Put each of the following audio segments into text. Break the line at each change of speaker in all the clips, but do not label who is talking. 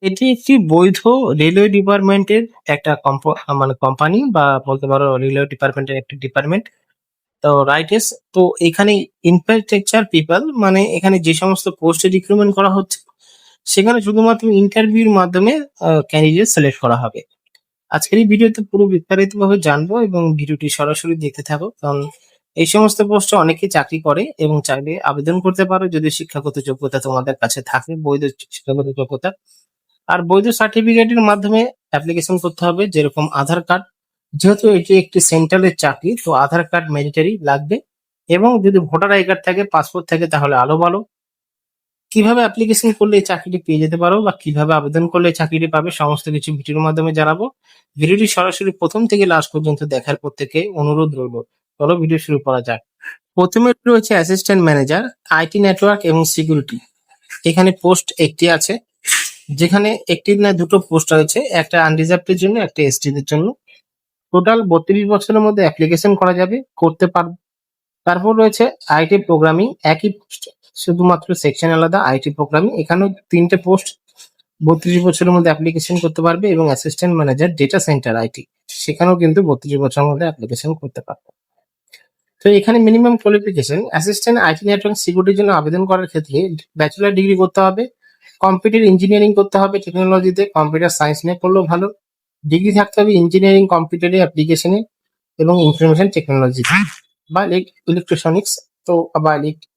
এটি একটি বৈধ রেলওয়ে ডিপার্টমেন্টের একটা মানে কোম্পানি বা বলতে পারো রেলওয়ে ডিপার্টমেন্টের একটি ডিপার্টমেন্ট। তো রাইটেস, তো এখানে ইনফ্রাস্ট্রাকচার পিপল মানে এখানে যে সমস্ত পোস্টে রিক্রুটমেন্ট করা হচ্ছে সেখানে শুধুমাত্র ইন্টারভিউর মাধ্যমে ক্যান্ডিডেট সিলেক্ট করা হবে। আজকের এই ভিডিওতে পুরো বিস্তারিতভাবে জানবো এবং ভিডিওটি সরাসরি দেখতে থাকো, কারণ এই সমস্ত পোস্টে অনেকেই চাকরি করে এবং চাইলে আবেদন করতে পারো যদি শিক্ষাগত যোগ্যতা তোমাদের কাছে থাকে, বৈধ শিক্ষাগত যোগ্যতা। আর বৈধ সার্টিফিকেটের মাধ্যমে অ্যাপ্লিকেশন করতে হবে, যেরকম আধার কার্ড। যেহেতু এটি একটি সেন্ট্রালের চাকরি, তো আধার কার্ড ম্যান্ডেটরি লাগবে। এবং যদি ভোটার আই কার্ড থাকে, পাসপোর্ট থাকে, তাহলে আরো ভালো। কিভাবে অ্যাপ্লিকেশন করলে এই চাকরিটি পেয়ে যেতে পারো বা কিভাবে আবেদন করলে এই চাকরিটি পাবে, সমস্ত কিছু ভিডিওর মাধ্যমে জানাবো। ভিডিওটি সরাসরি প্রথম থেকে লাস্ট পর্যন্ত দেখার প্রত্যেকে অনুরোধ রইল। চলো ভিডিও শুরু করা যাক। প্রথমে রয়েছে অ্যাসিস্ট্যান্ট ম্যানেজার, আইটি নেটওয়ার্ক এবং সিকিউরিটি। এখানে পোস্ট একটি আছে, যেখানে একটি না দুটো পোস্ট রয়েছে, একটা আনরিজার্ভড এর জন্য, একটা এসটি দের জন্য। টোটাল 32 বছরের মধ্যে অ্যাপ্লিকেশন করা যাবে, করতে পারবে। তারপর রয়েছে আইটি প্রোগ্রামিং, একই পোস্ট, শুধুমাত্র সেকশন আলাদা। আইটি প্রোগ্রামিং এখানেও তিনটে পোস্ট, 32 বছরের মধ্যে অ্যাপ্লিকেশন করতে পারবে। এবং assistant manager data centre IT, সেখানেও কিন্তু 32 বছরের মধ্যে অ্যাপ্লিকেশন করতে পারবে। তো এখানে minimum qualification, assistant IT network সিকিউরিটির জন্য আবেদন করার ক্ষেত্রে ব্যাচেলার ডিগ্রি করতে হবে, কম্পিউটার ইঞ্জিনিয়ারিং করতে হবে, টেকনোলজিতে কম্পিউটার সায়েন্স নিয়ে করলেও ভালো। ডিগ্রি থাকতে হবে ইঞ্জিনিয়ারিং কম্পিউটারে অ্যাপ্লিকেশনে এবং ইনফরমেশন টেকনোলজি বা ইলেকট্রনিক্স, তো বা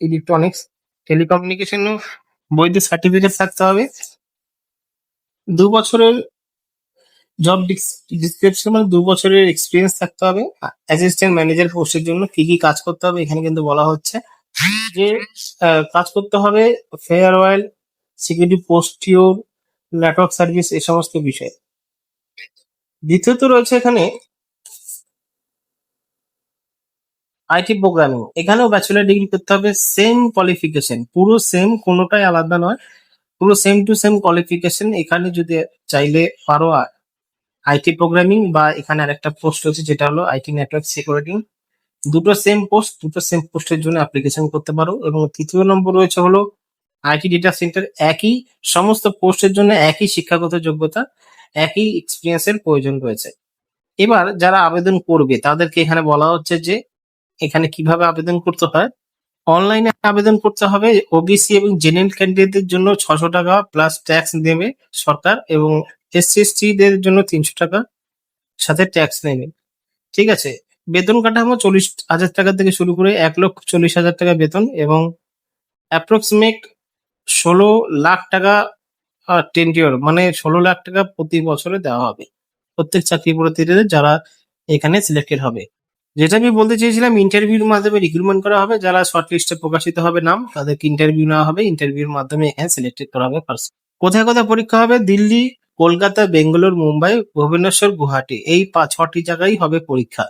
ইলেকট্রনিক্স টেলিকমিউনিকেশনও বৈধ সার্টিফিকেট থাকতে হবে। 2 বছরের জব ডিসক্রিপশন মানে 2 বছরের এক্সপিরিয়েন্স থাকতে হবে। অ্যাসিস্ট্যান্ট ম্যানেজার পোস্টের জন্য কি কি কাজ করতে হবে এখানে কিন্তু বলা হচ্ছে যে কাজ করতে হবে ফেয়ারওয়েল, সিকিউরিটি পোস্টিওর, নেটওয়ার্ক সার্ভিস, এই সমস্ত বিষয়। দ্বিতীয়ত রয়েছে এখানে আইটি প্রোগ্রামিং, এখানেও ব্যাচেলার ডিগ্রি করতে হবে, সেম কোয়ালিফিকেশন, পুরো সেম, কোনোটাই আলাদা নয়, পুরো সেম টু সেম কোয়ালিফিকেশন। এখানে যদি চাইলে পারো আইটি প্রোগ্রামিং, বা এখানে আরেকটা পোস্ট রয়েছে যেটা হলো আইটি নেটওয়ার্ক সিকিউরিটি, দুটো সেম পোস্ট, দুটো সেম পোস্টের জন্য অ্যাপ্লিকেশন করতে পারো। এবং তৃতীয় নম্বর রয়েছে হলো আইটি ডেটা সেন্টার, একই সমস্ত পোস্টের জন্য একই শিক্ষাগত যোগ্যতা, একই এক্সপিরিয়েন্সের প্রয়োজন রয়েছে। এবার যারা আবেদন করবে তাদেরকে এখানে বলা হচ্ছে যে এখানে কিভাবে আবেদন করতে হয়। অনলাইনে আবেদন করতে হবে। ওবিসি এবং জেনারেল ক্যান্ডিডেটদের জন্য 600 টাকা প্লাস ট্যাক্স দেবে সরকার, এবং এসসি এসটি দের জন্য 300 টাকা সাথে ট্যাক্স নেবে। ঠিক আছে। বেতন কাঠামো 40,000 টাকা থেকে শুরু করে 1,40,000 টাকা বেতন, এবং অ্যাপ্রক্সিমেট 16 লাখ টাকা টেন্ডিওর, মানে 16 লাখ টাকা প্রতি বছরে দেওয়া হবে প্রত্যেক চাকরি প্রার্থীদের যারা এখানে সিলেক্টেড হবে। যেটা আমি বলতে চেয়েছিলাম, ইন্টারভিউর মাধ্যমে রিক্রুটমেন্ট করা হবে। যারা শর্ট লিস্টে প্রকাশিত হবে নাম, তাদেরকে ইন্টারভিউ নেওয়া হবে, ইন্টারভিউর মাধ্যমে এখানে সিলেক্টেড করা হবে পার্সন। কোথায় কোথায় পরীক্ষা হবে? দিল্লি, কলকাতা, বেঙ্গালোর, মুম্বাই, ভুবনেশ্বর, গুয়াহাটি, এই 6টি জায়গায় হবে পরীক্ষা।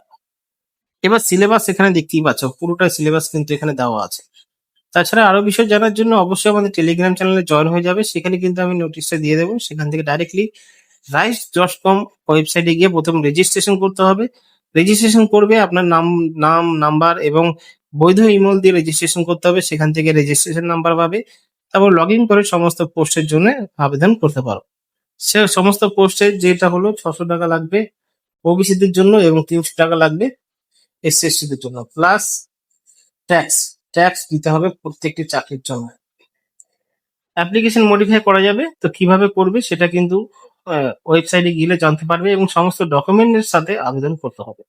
এবার সিলেবাস এখানে দেখতেই পাচ্ছ, পুরোটা সিলেবাস কিন্তু এখানে দেওয়া আছে। তাছাড়া আরো বিষয় জানার জন্য অবশ্যই আমাদের টেলিগ্রাম চ্যানেলে জয়েন হয়ে যাবে, সেখানে কিন্তু আমি নোটিশটা দিয়ে দেবো। সেখান থেকে ডাইরেক্টলি rise.com ওয়েবসাইটে গিয়ে প্রথম রেজিস্ট্রেশন করতে হবে। রেজিস্ট্রেশন করবে, আপনার নাম নাম্বার এবং বৈধ ইমেল দিয়ে রেজিস্ট্রেশন করতে হবে। সেখান থেকে রেজিস্ট্রেশন নাম্বার পাবে, তারপর লগ ইন করে সমস্ত পোস্টের জন্য আবেদন করতে পারো। সে সমস্ত পোস্টে যেটা হলো 600 টাকা লাগবে ওবিসিদের জন্য, এবং 300 টাকা লাগবে এসসি এসটিদের জন্য, প্লাস ট্যাক্স। ট্যাক্স দিতে হবে প্রত্যেকটি চাকরির জন্য। অ্যাপ্লিকেশন মডিফাই করা যাবে, তো কিভাবে করবে সেটা কিন্তু ওয়েবসাইটে গেলে জানতে পারবে, এবং সমস্ত ডকুমেন্টের সাথে আবেদন করতে হবে।